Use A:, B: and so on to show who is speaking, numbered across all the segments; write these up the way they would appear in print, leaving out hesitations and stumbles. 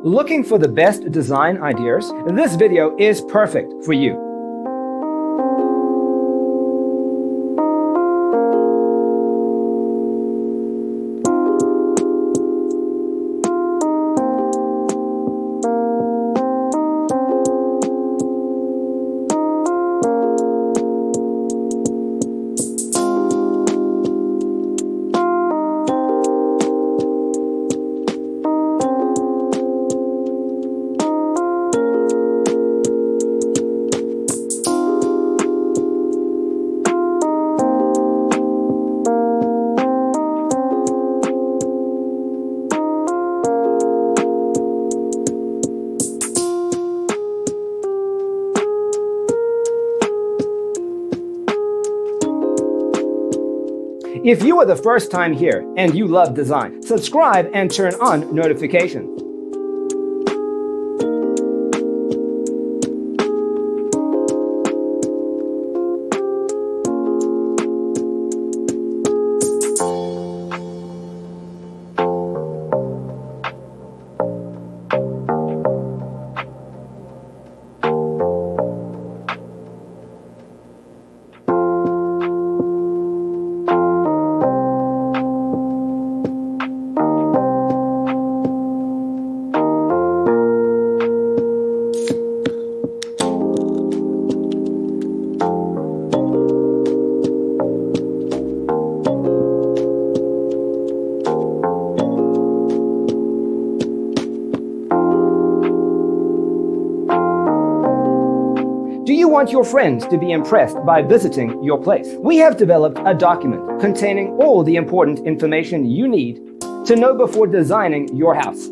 A: Looking for the best design ideas? This video is perfect for you. If you are the first time here and you love design, subscribe and turn on notifications. Do you want your friends to be impressed by visiting your place? We have developed a document containing all the important information you need to know before designing your house.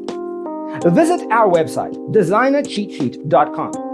A: Visit our website, designercheatsheet.com.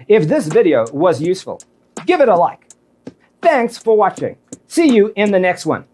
A: If this video was useful, give it a like. Thanks for watching. See you in the next one.